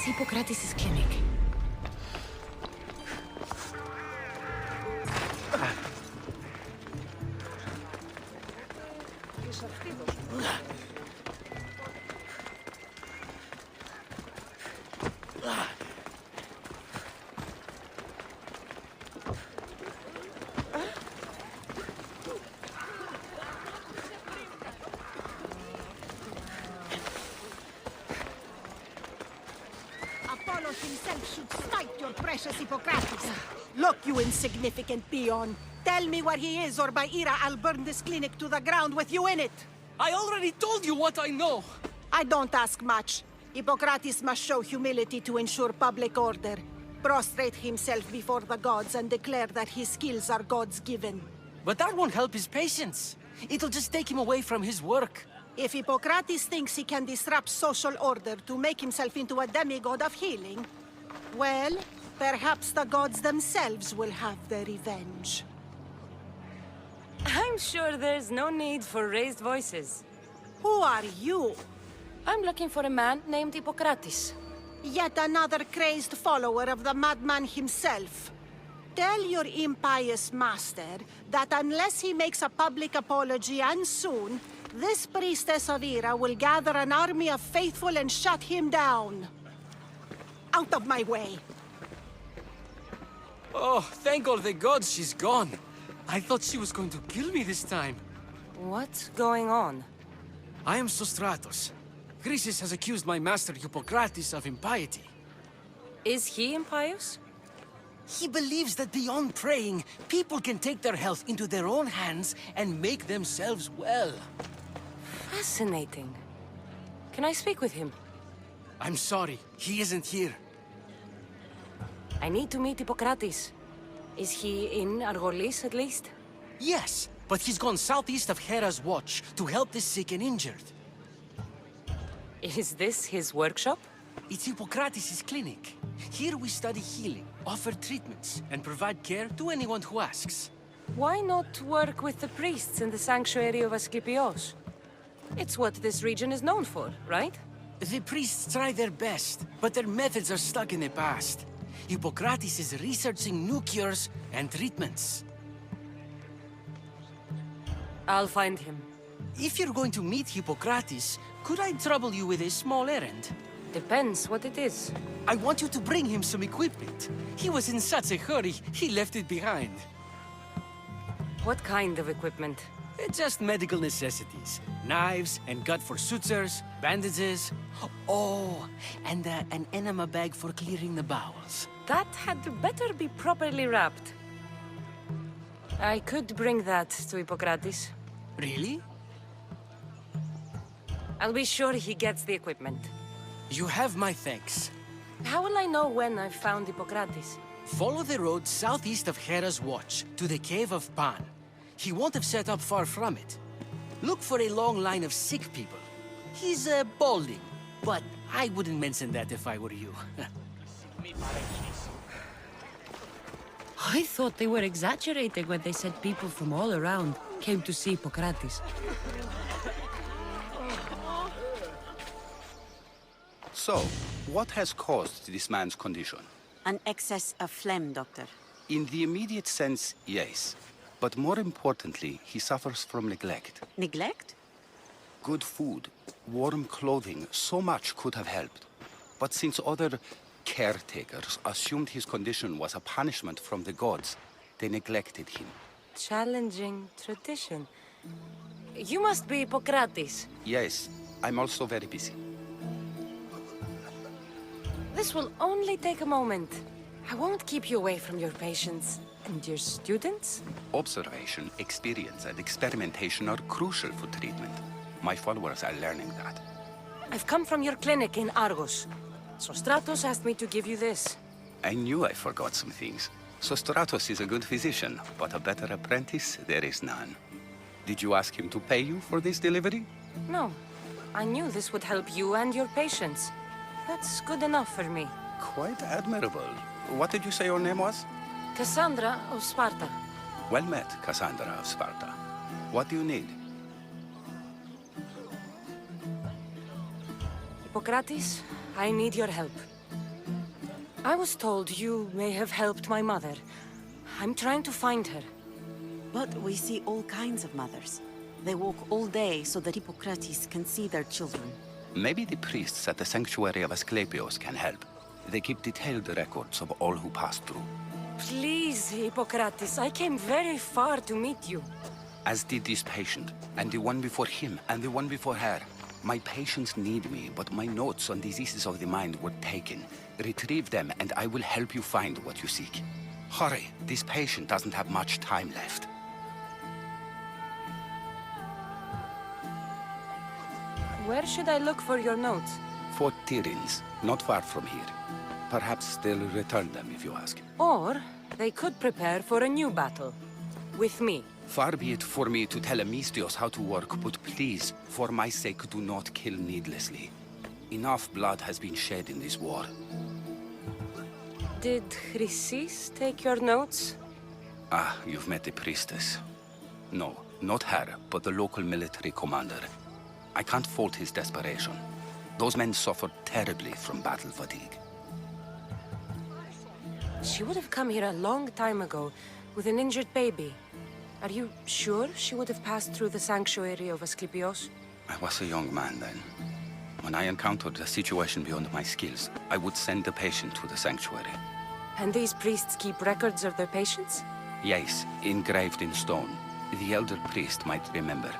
It's Hippocrates' clinic. Apollo himself should smite your precious Hippocrates. Look, you insignificant peon. Tell me where he is, or by Ira, I'll burn this clinic to the ground with you in it. I already told you what I know! I don't ask much. Hippocrates must show humility to ensure public order. Prostrate himself before the gods and declare that his skills are God's given. But that won't help his patients. It'll just take him away from his work. If Hippocrates thinks he can disrupt social order to make himself into a demigod of healing, well, perhaps the gods themselves will have their revenge. I'm sure there's no need for raised voices. Who are you? I'm looking for a man named Hippocrates. Yet another crazed follower of the madman himself. Tell your impious master that unless he makes a public apology, and soon, this priestess of Ira will gather an army of faithful and shut him down. Out of my way! Oh, thank all the gods she's gone. I thought she was going to kill me this time. What's going on? I am Sostratos. Chrysis has accused my master Hippocrates of impiety. Is he impious? He believes that beyond praying, people can take their health into their own hands and make themselves well. Fascinating. Can I speak with him? I'm sorry, he isn't here. I need to meet Hippocrates. Is he in Argolis, at least? Yes, but he's gone southeast of Hera's watch to help the sick and injured. Is this his workshop? It's Hippocrates' clinic. Here we study healing, offer treatments, and provide care to anyone who asks. Why not work with the priests in the sanctuary of Asclepios? It's what this region is known for, right? The priests try their best, but their methods are stuck in the past. Hippocrates is researching new cures and treatments. I'll find him. If you're going to meet Hippocrates, could I trouble you with a small errand? Depends what it is. I want you to bring him some equipment. He was in such a hurry, he left it behind. What kind of equipment? Just medical necessities. Knives and gut for sutures, bandages. Oh, and an enema bag for clearing the bowels. That had better be properly wrapped. I could bring that to Hippocrates. Really? I'll be sure he gets the equipment. You have my thanks. How will I know when I've found Hippocrates? Follow the road southeast of Hera's watch to the cave of Pan. He won't have set up far from it. Look for a long line of sick people. He's balding, but I wouldn't mention that if I were you. I thought they were exaggerating when they said people from all around came to see Hippocrates. So, what has caused this man's condition? An excess of phlegm, Doctor. In the immediate sense, yes. But more importantly, he suffers from neglect. Neglect? Good food, warm clothing, so much could have helped. But since other caretakers assumed his condition was a punishment from the gods, they neglected him. Challenging tradition. You must be Hippocrates. Yes, I'm also very busy. This will only take a moment. I won't keep you away from your patients. And your students? Observation, experience, and experimentation are crucial for treatment. My followers are learning that. I've come from your clinic in Argos. Sostratos asked me to give you this. I knew I forgot some things. Sostratos is a good physician, but a better apprentice there is none. Did you ask him to pay you for this delivery? No. I knew this would help you and your patients. That's good enough for me. Quite admirable. What did you say your name was? Cassandra of Sparta. Well met, Cassandra of Sparta. What do you need? Hippocrates, I need your help. I was told you may have helped my mother. I'm trying to find her. But we see all kinds of mothers. They walk all day so that Hippocrates can see their children. Maybe the priests at the sanctuary of Asclepios can help. They keep detailed records of all who pass through. Please, Hippocrates, I came very far to meet you. As did this patient, and the one before him, and the one before her. My patients need me, but my notes on diseases of the mind were taken. Retrieve them, and I will help you find what you seek. Hurry, this patient doesn't have much time left. Where should I look for your notes? Fort Tyrins, not far from here. Perhaps they'll return them if you ask. Or they could prepare for a new battle. With me. Far be it for me to tell Amistios how to work, but please, for my sake, do not kill needlessly. Enough blood has been shed in this war. Did Chrysis take your notes? Ah, you've met the priestess. No, not her, but the local military commander. I can't fault his desperation. Those men suffered terribly from battle fatigue. She would have come here a long time ago, with an injured baby. Are you sure she would have passed through the sanctuary of Asclepios? I was a young man then. When I encountered a situation beyond my skills, I would send the patient to the sanctuary. And these priests keep records of their patients? Yes, engraved in stone. The elder priest might remember.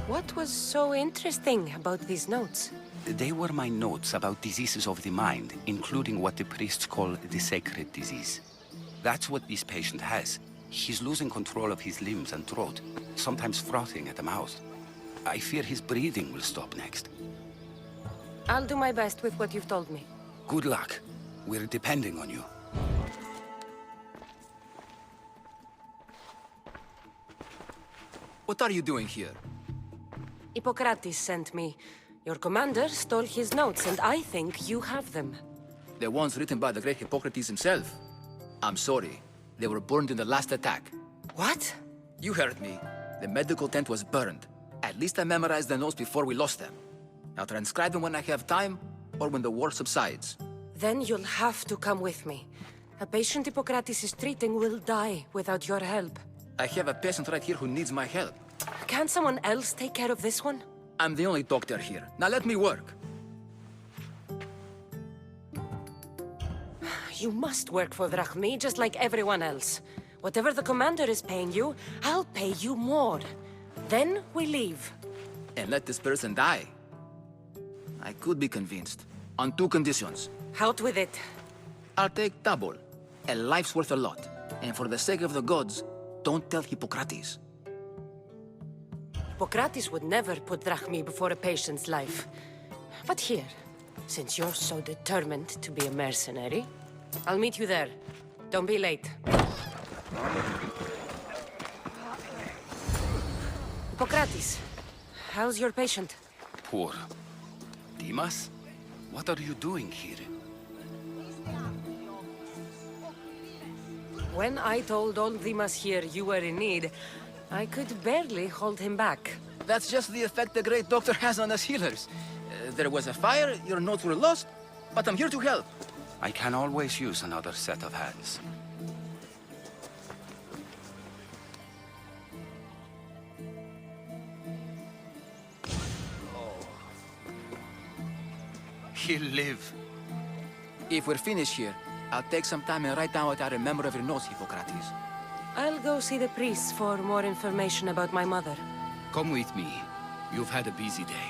What was so interesting about these notes? They were my notes about diseases of the mind, including what the priests call the sacred disease. That's what this patient has. He's losing control of his limbs and throat, sometimes frothing at the mouth. I fear his breathing will stop next. I'll do my best with what you've told me. Good luck. We're depending on you. What are you doing here? Hippocrates sent me. Your commander stole his notes, and I think you have them. The ones written by the great Hippocrates himself. I'm sorry. They were burned in the last attack. What? You heard me. The medical tent was burned. At least I memorized the notes before we lost them. I'll transcribe them when I have time, or when the war subsides. Then you'll have to come with me. A patient Hippocrates is treating will die without your help. I have a patient right here who needs my help. Can't someone else take care of this one? I'm the only doctor here. Now let me work. You must work for Drachmi, just like everyone else. Whatever the commander is paying you, I'll pay you more. Then we leave. And let this person die. I could be convinced. On two conditions. Out with it. I'll take double. A life's worth a lot. And for the sake of the gods, don't tell Hippocrates. Hippocrates would never put Drachmi before a patient's life. But here, since you're so determined to be a mercenary, I'll meet you there. Don't be late. Hippocrates, how's your patient? Poor. Dimas? What are you doing here? When I told old Dimas here you were in need, I could barely hold him back. That's just the effect the great doctor has on us healers. There was a fire, your notes were lost, but I'm here to help. I can always use another set of hands. He'll live. If we're finished here, I'll take some time and write down what I remember of your notes, Hippocrates. I'll go see the priests for more information about my mother. Come with me. You've had a busy day.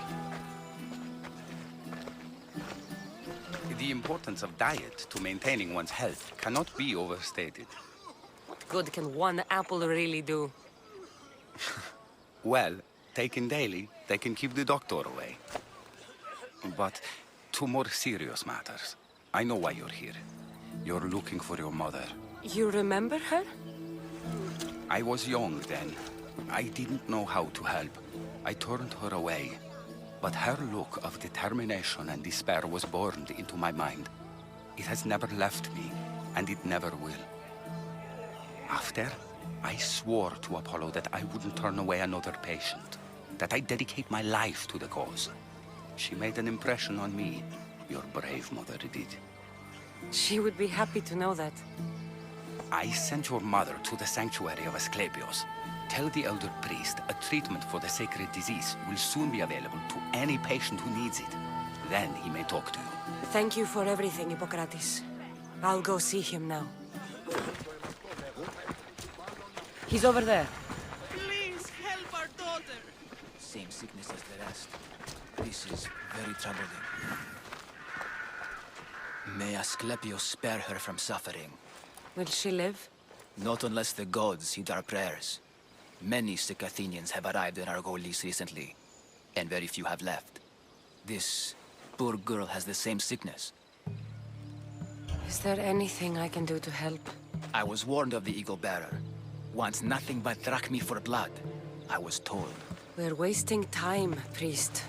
The importance of diet to maintaining one's health cannot be overstated. What good can one apple really do? Well, taken daily, they can keep the doctor away. But to more serious matters, I know why you're here. You're looking for your mother. You remember her? I was young then. I didn't know how to help. I turned her away. But her look of determination and despair was burned into my mind. It has never left me, and it never will. After, I swore to Apollo that I wouldn't turn away another patient, that I'd dedicate my life to the cause. She made an impression on me. Your brave mother did. She would be happy to know that. I sent your mother to the sanctuary of Asclepios. Tell the elder priest a treatment for the sacred disease will soon be available to any patient who needs it. Then he may talk to you. Thank you for everything, Hippocrates. I'll go see him now. He's over there. Please help our daughter. Same sickness as the rest. This is very troubling. May Asclepios spare her from suffering. Will she live? Not unless the gods heed our prayers. Many sick Athenians have arrived in Argolis recently, and very few have left. This poor girl has the same sickness. Is there anything I can do to help? I was warned of the Eagle Bearer. Wants nothing but drachmi for blood, I was told. We're wasting time, priest.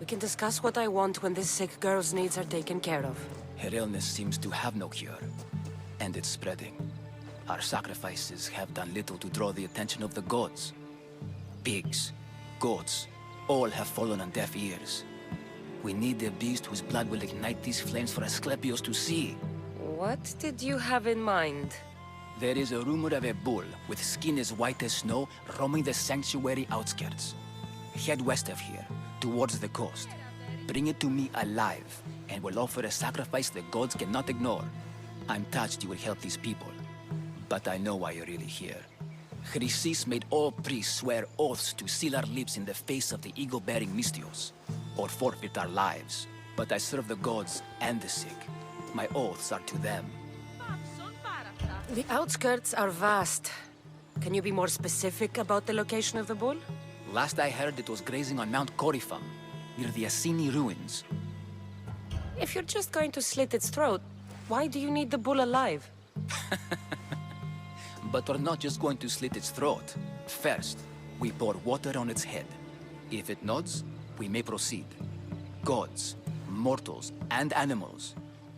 We can discuss what I want when this sick girl's needs are taken care of. Her illness seems to have no cure, and it's spreading. Our sacrifices have done little to draw the attention of the gods. Pigs, goats, all have fallen on deaf ears. We need a beast whose blood will ignite these flames for Asclepios to see. What did you have in mind? There is a rumor of a bull with skin as white as snow roaming the sanctuary outskirts. Head west of here, towards the coast. Bring it to me alive, and we'll offer a sacrifice the gods cannot ignore. I'm touched you will help these people, but I know why you're really here. Chrysis made all priests swear oaths to seal our lips in the face of the eagle-bearing Mystios, or forfeit our lives. But I serve the gods and the sick. My oaths are to them. The outskirts are vast. Can you be more specific about the location of the bull? Last I heard, it was grazing on Mount Coryphon, near the Assini ruins. If you're just going to slit its throat, why do you need the bull alive? But we're not just going to slit its throat. First, we pour water on its head. If it nods, we may proceed. Gods, mortals, and animals,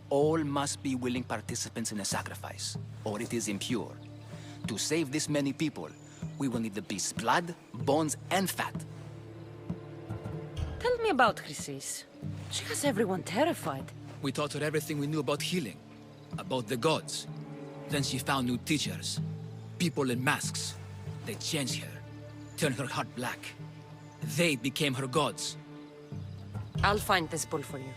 all must be willing participants in a sacrifice, or it is impure. To save this many people, we will need the beast's blood, bones, and fat. Tell me about Chrysis. She has everyone terrified. We taught her everything we knew about healing, about the gods. Then she found new teachers, people in masks. They changed her, turned her heart black. They became her gods. I'll find this bull for you.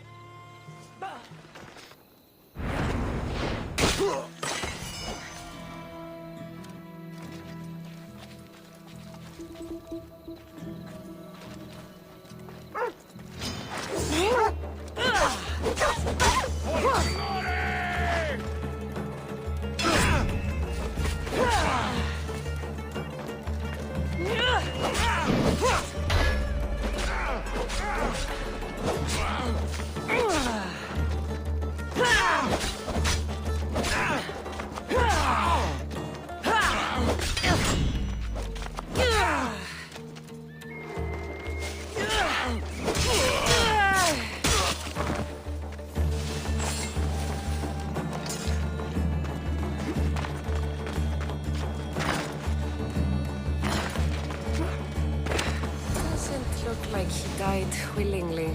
Like he died willingly.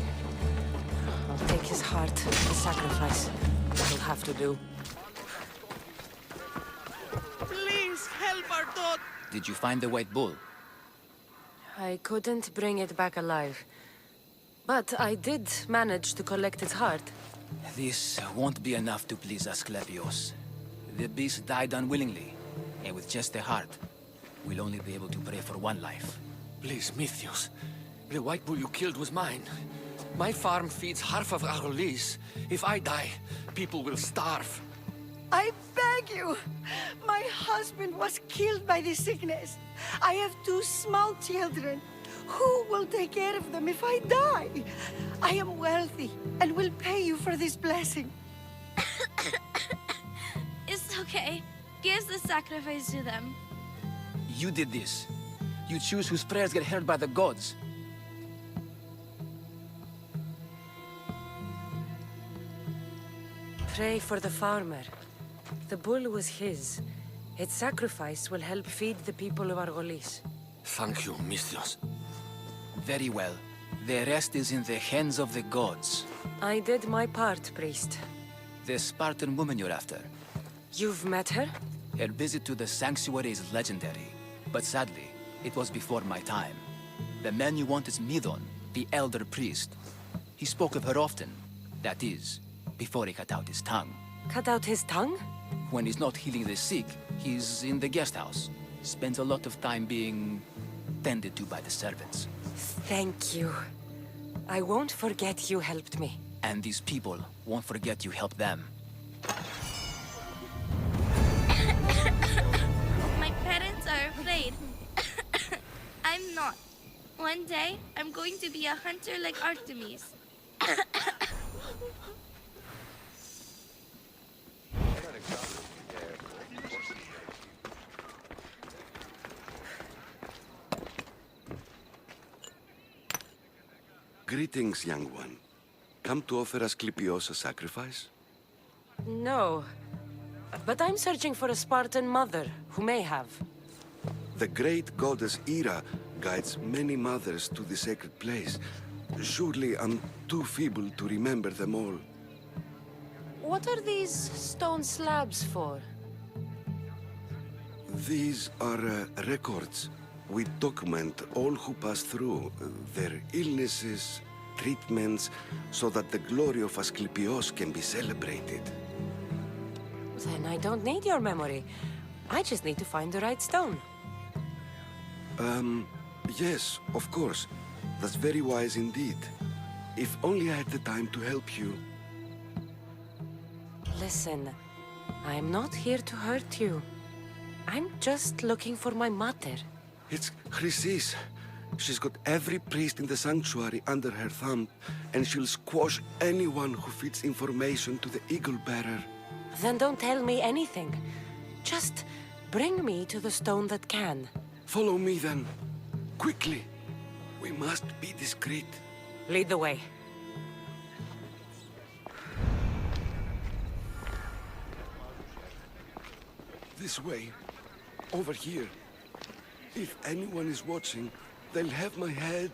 I'll take his heart, the sacrifice. It'll have to do. Please help our daughter. Did you find the white bull? I couldn't bring it back alive. But I did manage to collect its heart. This won't be enough to please Asclepios. The beast died unwillingly, and with just a heart, we'll only be able to pray for one life. Please, Mythios. The white bull you killed was mine. My farm feeds half of Argolis. If I die, people will starve. I beg you! My husband was killed by this sickness. I have 2 small children. Who will take care of them if I die? I am wealthy and will pay you for this blessing. It's okay. Give the sacrifice to them. You did this. You choose whose prayers get heard by the gods. Pray for the farmer. The bull was his. Its sacrifice will help feed the people of Argolis. Thank you, Mythios. Very well. The rest is in the hands of the gods. I did my part, priest. The Spartan woman you're after. You've met her? Her visit to the sanctuary is legendary, but sadly, it was before my time. The man you want is Midon, the elder priest. He spoke of her often. That is, before he cut out his tongue. Cut out his tongue? When he's not healing the sick, he's in the guest house. Spends a lot of time being tended to by the servants. Thank you. I won't forget you helped me. And these people won't forget you helped them. My parents are afraid. I'm not. One day, I'm going to be a hunter like Artemis. Greetings, young one. Come to offer Asclepios a sacrifice? No. But I'm searching for a Spartan mother who may have. The great goddess Ira guides many mothers to the sacred place. Surely I'm too feeble to remember them all. What are these stone slabs for? These are records. We document all who pass through, their illnesses, treatments, so that the glory of Asclepios can be celebrated. Then I don't need your memory. I just need to find the right stone. Yes, of course. That's very wise indeed. If only I had the time to help you. Listen, I'm not here to hurt you. I'm just looking for my mother. It's Chrysis. She's got every priest in the sanctuary under her thumb, and she'll squash anyone who feeds information to the Eagle Bearer. Then don't tell me anything. Just bring me to the stone that can. Follow me then. Quickly. We must be discreet. Lead the way. This way. Over here. If anyone is watching, they'll have my head.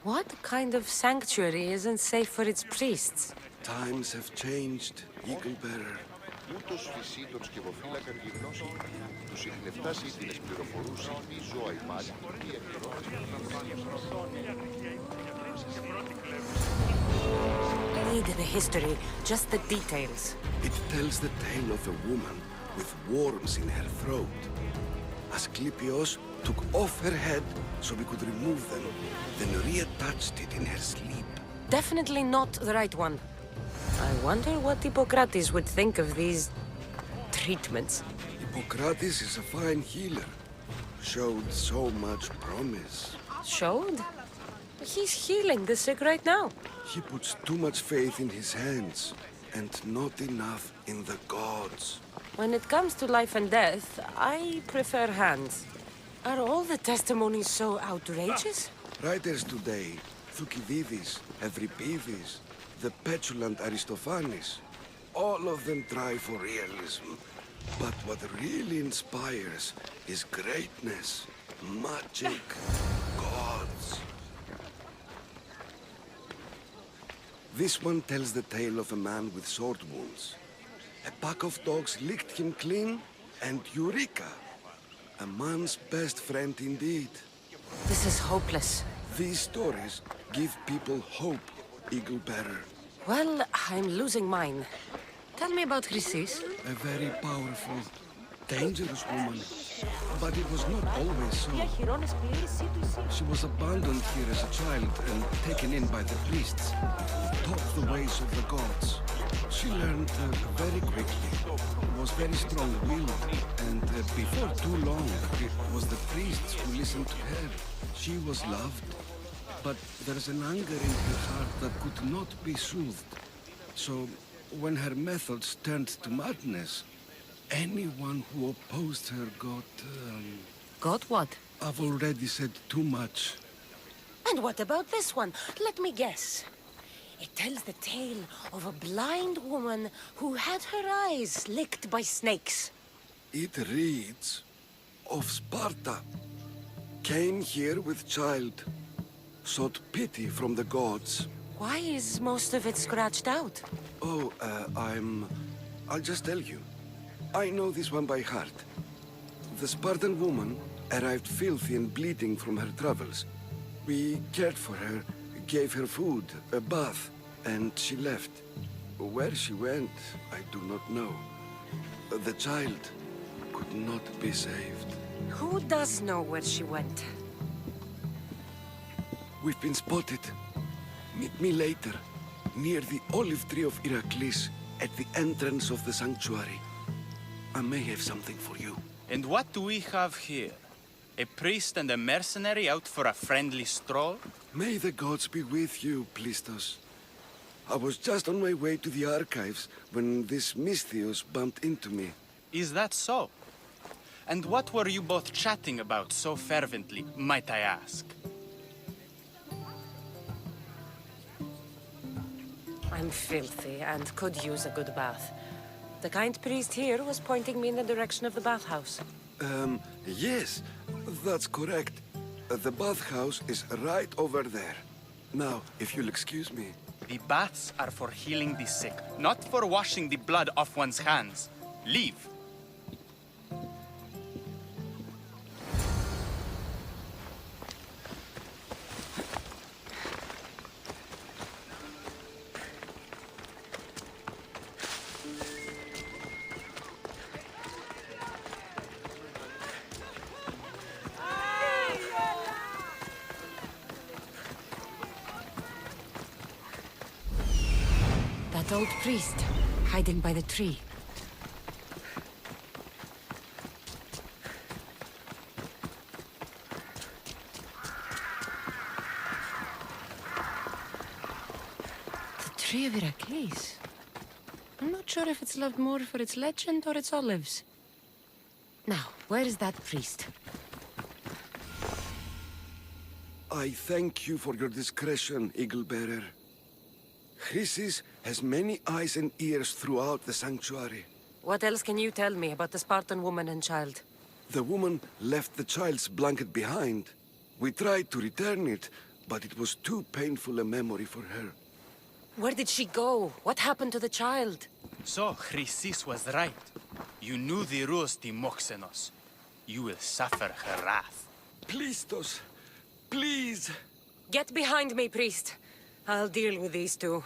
What kind of sanctuary isn't safe for its priests? Times have changed, Eagle Bearer. Ούτως φυσί τον σκευοφύλακα τη γνώση, τους ιχνευτάς ήθινες πληροφορούσι, η ζώα υπάρχει, η Read the history, just the details. It tells the tale of a woman with worms in her throat. Asclepios took off her head so we could remove them, then reattached it in her sleep. Definitely not the right one. I wonder what Hippocrates would think of these treatments. Hippocrates is a fine healer. Showed so much promise. Showed? He's healing the sick right now. He puts too much faith in his hands, and not enough in the gods. When it comes to life and death, I prefer hands. Are all the testimonies so outrageous? Writers today, Thucydides, Euripides, the petulant Aristophanes, all of them try for realism. But what really inspires is greatness, magic, gods. This one tells the tale of a man with sword wounds. A pack of dogs licked him clean, and Eureka! A man's best friend indeed. This is hopeless. These stories give people hope, Eagle Bearer. Well, I'm losing mine. Tell me about Chrysis. A very powerful, dangerous woman. But it was not always so. She was abandoned here as a child and taken in by the priests, taught the ways of the gods. She learned very quickly, was very strong-willed, and before too long, it was the priests who listened to her. She was loved, but there's an anger in her heart that could not be soothed. So, when her methods turned to madness, anyone who opposed her got... Got what? I've already said too much. And what about this one? Let me guess. It tells the tale of a blind woman who had her eyes licked by snakes. It reads of Sparta. Came here with child. Sought pity from the gods. Why is most of it scratched out? Oh, I'm I'll just tell you. I know this one by heart. The Spartan woman arrived filthy and bleeding from her travels. We cared for her, gave her food, a bath, and she left. Where she went, I do not know. The child could not be saved. Who does know where she went? We've been spotted. Meet me later, near the olive tree of Iraklis, at the entrance of the sanctuary. I may have something for you. And what do we have here? A priest and a mercenary out for a friendly stroll? May the gods be with you, Plistos. I was just on my way to the archives when this Misthios bumped into me. Is that so? And what were you both chatting about so fervently, might I ask? I'm filthy and could use a good bath. The kind priest here was pointing me in the direction of the bathhouse. Yes, that's correct. The bathhouse is right over there. Now, if you'll excuse me. The baths are for healing the sick, not for washing the blood off one's hands. Leave. That old priest, hiding by the tree. The tree of Iraklis. I'm not sure if it's loved more for its legend or its olives. Now, where is that priest? I thank you for your discretion, Eagle Bearer. Chrysis has many eyes and ears throughout the sanctuary. What else can you tell me about the Spartan woman and child? The woman left the child's blanket behind. We tried to return it, but it was too painful a memory for her. Where did she go? What happened to the child? So, Chrysis was right. You knew the rules, Timoxenos. You will suffer her wrath. Plistos, please. Get behind me, priest. I'll deal with these two.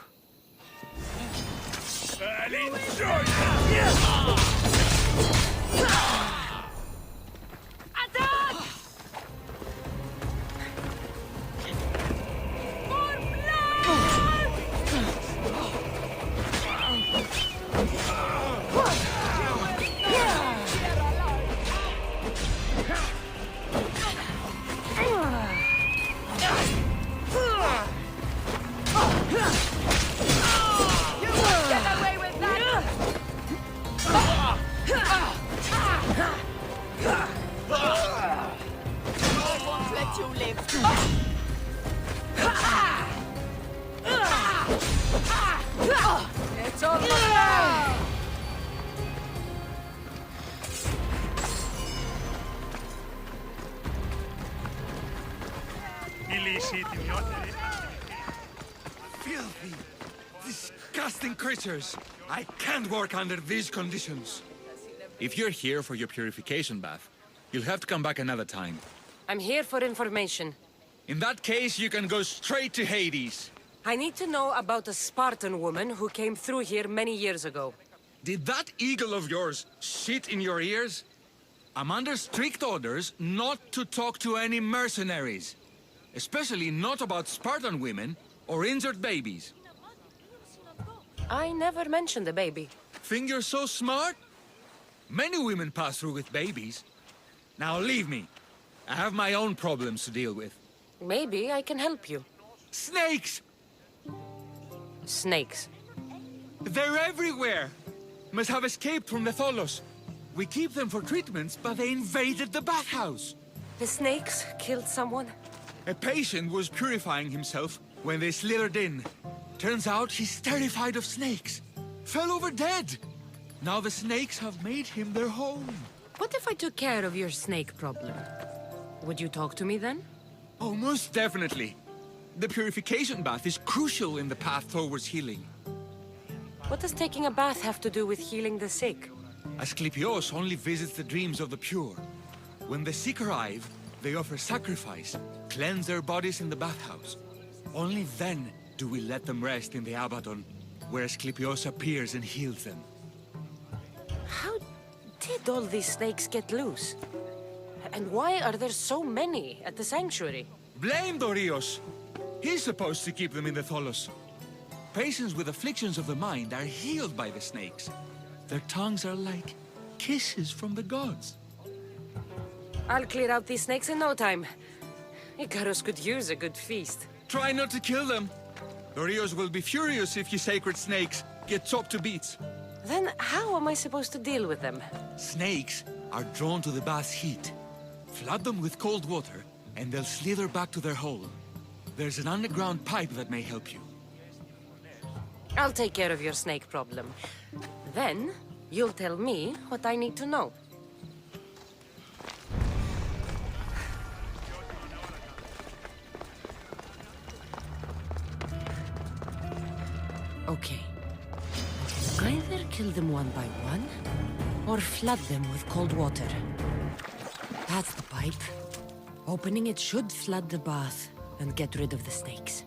Filthy, disgusting creatures. I can't work under these conditions. If you're here for your purification bath, you'll have to come back another time. I'm here for information. In that case, you can go straight to Hades. I need to know about a Spartan woman who came through here many years ago. Did that eagle of yours shit in your ears? I'm under strict orders not to talk to any mercenaries. Especially not about Spartan women or injured babies. I never mentioned a baby. Think you're so smart? Many women pass through with babies. Now leave me. I have my own problems to deal with. Maybe I can help you. Snakes! Snakes? They're everywhere! Must have escaped from the Tholos. We keep them for treatments, but they invaded the bathhouse. The snakes killed someone? A patient was purifying himself when they slithered in. Turns out he's terrified of snakes. Fell over dead. Now the snakes have made him their home. What if I took care of your snake problem? Would you talk to me then? Oh, most definitely. The purification bath is crucial in the path towards healing. What does taking a bath have to do with healing the sick? Asclepios only visits the dreams of the pure. When the sick arrive, they offer sacrifice, cleanse their bodies in the bathhouse. Only then do we let them rest in the Abaddon, where Asclepios appears and heals them. How did all these snakes get loose? And why are there so many at the sanctuary? Blame Dorios! He's supposed to keep them in the Tholos. Patients with afflictions of the mind are healed by the snakes. Their tongues are like kisses from the gods. I'll clear out these snakes in no time. Icarus could use a good feast. Try not to kill them. Dorios will be furious if you sacred snakes get chopped to bits. Then how am I supposed to deal with them? Snakes are drawn to the bath's heat. Flood them with cold water, and they'll slither back to their hole. There's an underground pipe that may help you. I'll take care of your snake problem. Then, you'll tell me what I need to know. Okay. Either kill them one by one, or flood them with cold water. That's the pipe. Opening it should flood the bath and get rid of the snakes.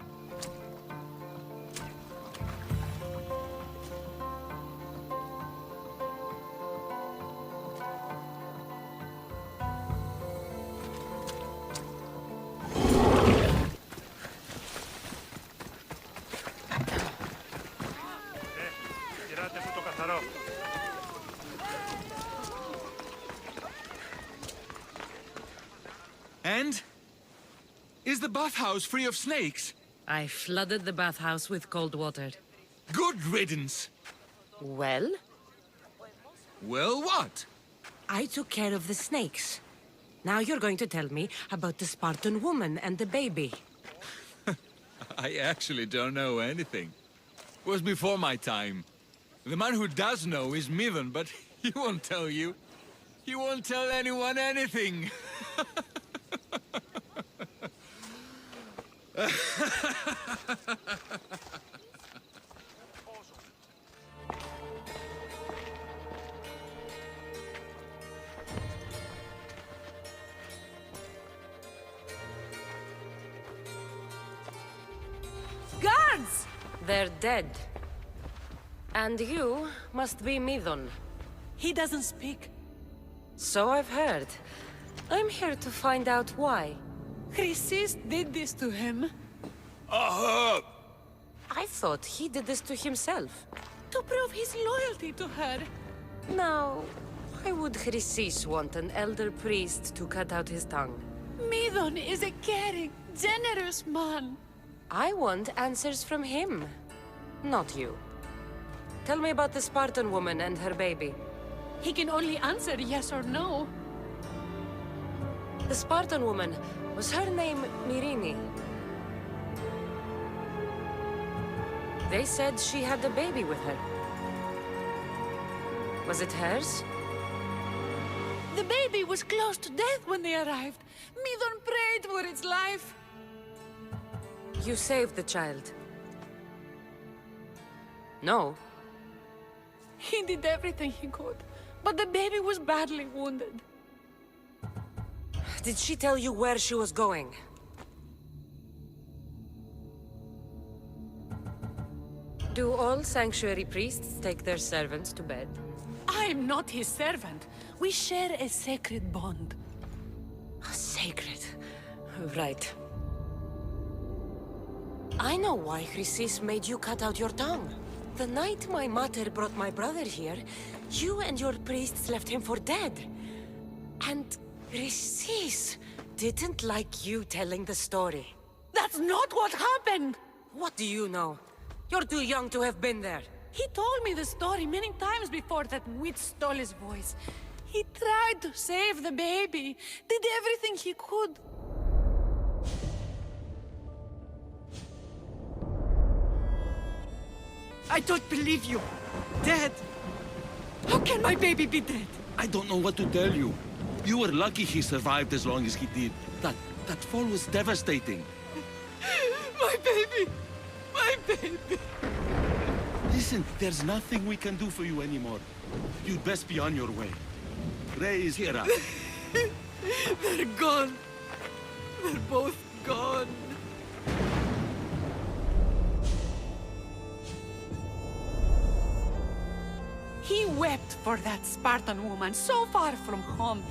And? Is the bathhouse free of snakes? I flooded the bathhouse with cold water. Good riddance! Well? Well, what? I took care of the snakes. Now you're going to tell me about the Spartan woman and the baby. I actually don't know anything. It was before my time. The man who does know is Midon, but he won't tell you. He won't tell anyone anything. Guards! They're dead. And you must be Midon. He doesn't speak. So I've heard. I'm here to find out why. Chrysis did this to him. I thought he did this to himself. To prove his loyalty to her. Now, why would Chrysis want an elder priest to cut out his tongue? Midon is a caring, generous man. I want answers from him, not you. Tell me about the Spartan woman and her baby. He can only answer yes or no. The Spartan woman, was her name Myrine? They said she had a baby with her. Was it hers? The baby was close to death when they arrived. Midon prayed for its life. You saved the child. No. He did everything he could, but the baby was badly wounded. Did she tell you where she was going? Do all sanctuary priests take their servants to bed? I'm not his servant. We share a sacred bond. Sacred. Right. I know why Chrysis made you cut out your tongue. The night my mother brought my brother here, you and your priests left him for dead. And Chrysis didn't like you telling the story. That's not what happened! What do you know? You're too young to have been there. He told me the story many times before that witch stole his voice. He tried to save the baby, did everything he could. I don't believe you. Dead. How can my baby be dead? I don't know what to tell you. You were lucky he survived as long as he did. That fall was devastating. My baby! My baby! Listen, there's nothing we can do for you anymore. You'd best be on your way. Ray is here. They're gone. They're both gone. He wept for that Spartan woman so far from home.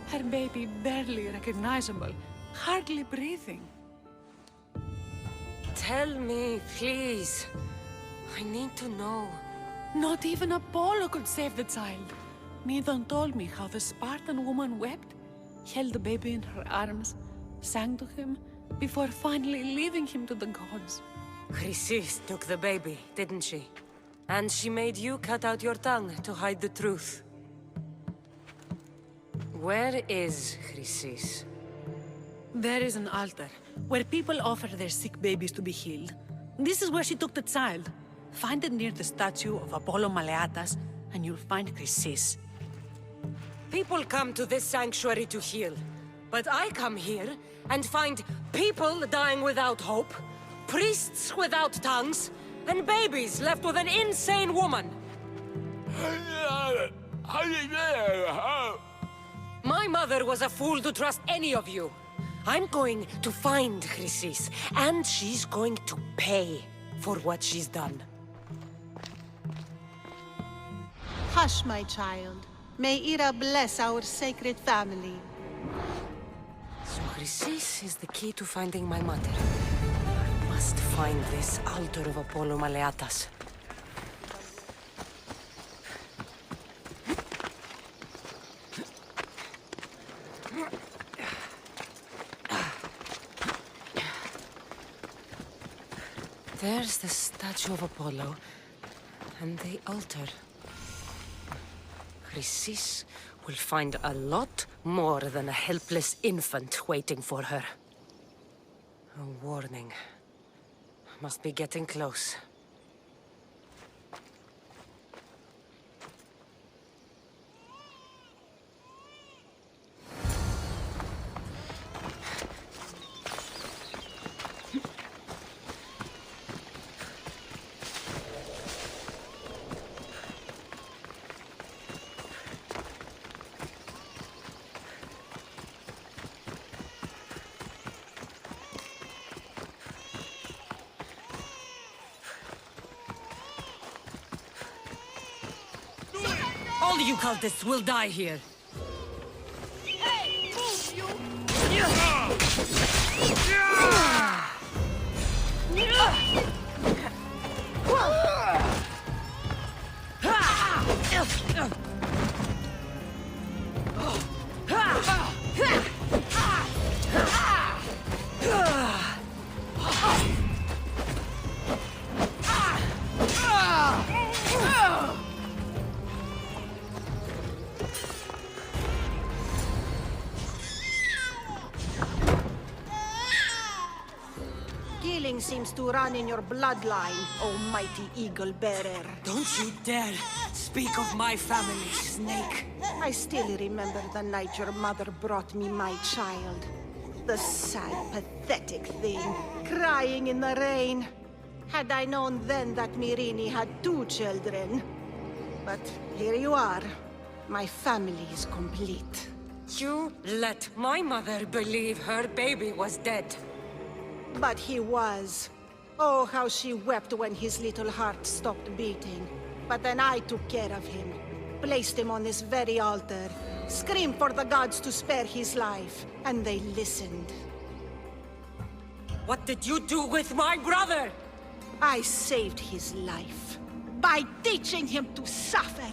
Her baby barely recognizable, hardly breathing. Tell me, please. I need to know. Not even Apollo could save the child. Medon told me how the Spartan woman wept, held the baby in her arms, sang to him, before finally leaving him to the gods. Chrysis took the baby, didn't she? And she made you cut out your tongue to hide the truth. Where is Chrysis? There is an altar, where people offer their sick babies to be healed. This is where she took the child. Find it near the statue of Apollo Maleatas, and you'll find Chrysis. People come to this sanctuary to heal. But I come here and find people dying without hope, priests without tongues, and babies left with an insane woman. My mother was a fool to trust any of you. I'm going to find Chrysis, and she's going to pay for what she's done. Hush, my child. May Ira bless our sacred family. So Chrysis is the key to finding my mother. I must find this altar of Apollo Maleatas. There's the statue of Apollo, and the altar. Chrysis will find a lot more than a helpless infant waiting for her. A warning. Must be getting close. All you cultists will die here. Hey, move, you! Killing seems to run in your bloodline, almighty eagle bearer. Don't you dare speak of my family, Snake. I still remember the night your mother brought me my child. The sad, pathetic thing, crying in the rain. Had I known then that Myrrine had 2 children. But here you are. My family is complete. You let my mother believe her baby was dead. But he was. Oh, how she wept when his little heart stopped beating. But then I took care of him. Placed him on this very altar. Screamed for the gods to spare his life. And they listened. What did you do with my brother? I saved his life. By teaching him to suffer.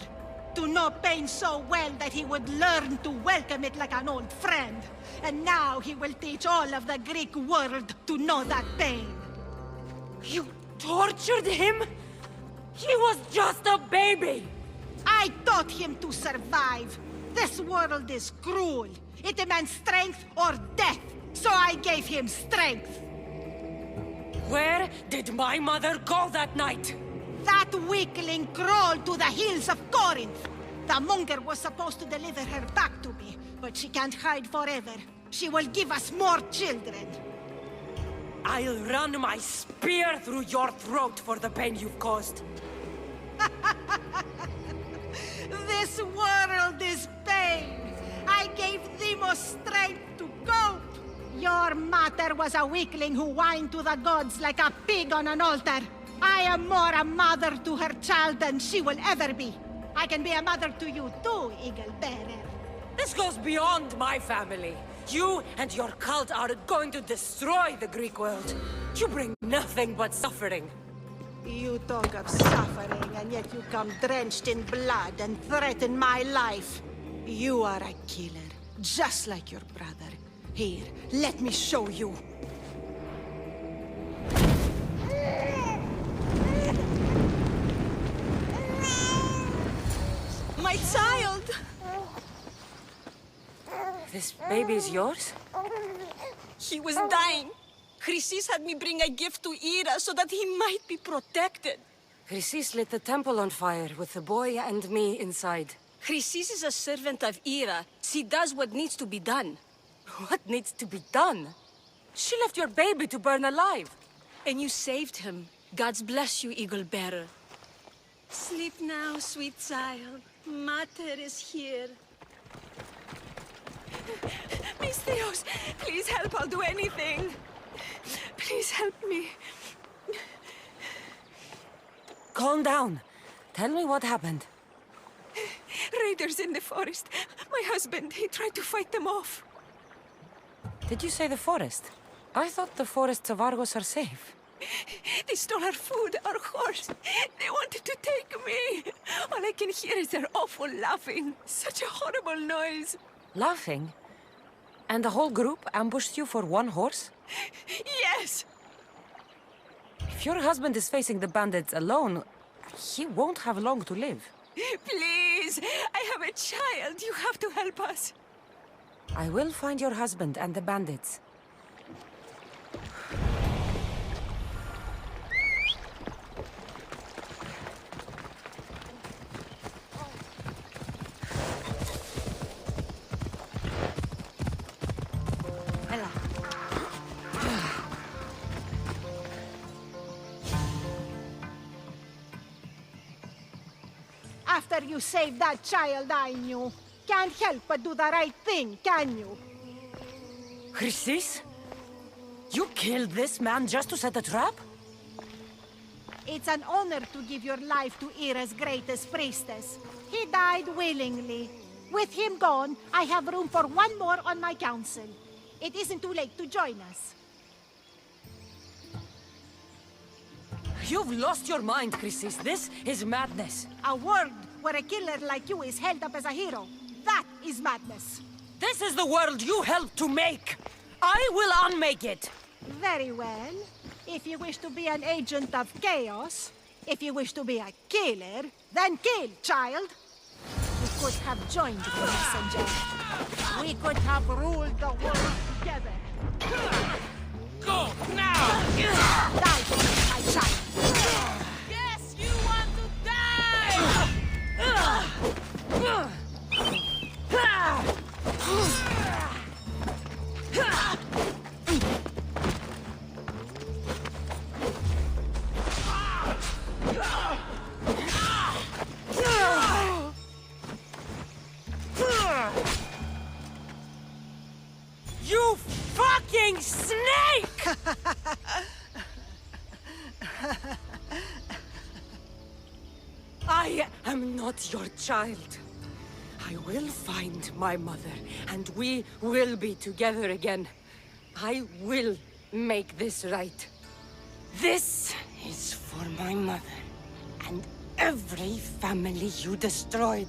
To know pain so well that he would learn to welcome it like an old friend. And now he will teach all of the Greek world to know that pain. You tortured him? He was just a baby! I taught him to survive. This world is cruel. It demands strength or death. So I gave him strength. Where did my mother go that night? That weakling crawled to the hills of Corinth. The monger was supposed to deliver her back to me, but she can't hide forever. She will give us more children. I'll run my spear through your throat for the pain you've caused. This world is pain. I gave thee more strength to cope. Your mother was a weakling who whined to the gods like a pig on an altar. I am more a mother to her child than she will ever be. I can be a mother to you too, Eagle Bearer. This goes beyond my family. You and your cult are going to destroy the Greek world. You bring nothing but suffering. You talk of suffering, and yet you come drenched in blood and threaten my life. You are a killer, just like your brother. Here, let me show you. My child! This baby is yours? He was dying. Chrysis had me bring a gift to Ira so that he might be protected. Chrysis lit the temple on fire with the boy and me inside. Chrysis is a servant of Ira. She does what needs to be done. What needs to be done? She left your baby to burn alive. And you saved him. God's bless you, Eagle Bearer. Sleep now, sweet child. Mater is here. Mis Dios, please help, I'll do anything. Please help me. Calm down. Tell me what happened. Raiders in the forest. My husband, he tried to fight them off. Did you say the forest? I thought the forests of Argos are safe. They stole our food, our horse. They wanted to take me. All I can hear is their awful laughing. Such a horrible noise. Laughing? And the whole group ambushed you for one horse? Yes! If your husband is facing the bandits alone, he won't have long to live. Please, I have a child. You have to help us. I will find your husband and the bandits. After you saved that child I knew, can't help but do the right thing, can you? Chrysis? You killed this man just to set a trap? It's an honor to give your life to Ira's greatest priestess. He died willingly. With him gone, I have room for one more on my council. It isn't too late to join us. You've lost your mind, Chrysis. This is madness. A world where a killer like you is held up as a hero. That is madness. This is the world you helped to make. I will unmake it. Very well. If you wish to be an agent of chaos, if you wish to be a killer, then kill, child. We could have joined the messenger. We could have ruled the world together. Go, now! Die for me, my child. Yes, you want to die! You fucking snake! I am not your child. I will find my mother, and we will be together again. I will make this right. This is for my mother, and every family you destroyed.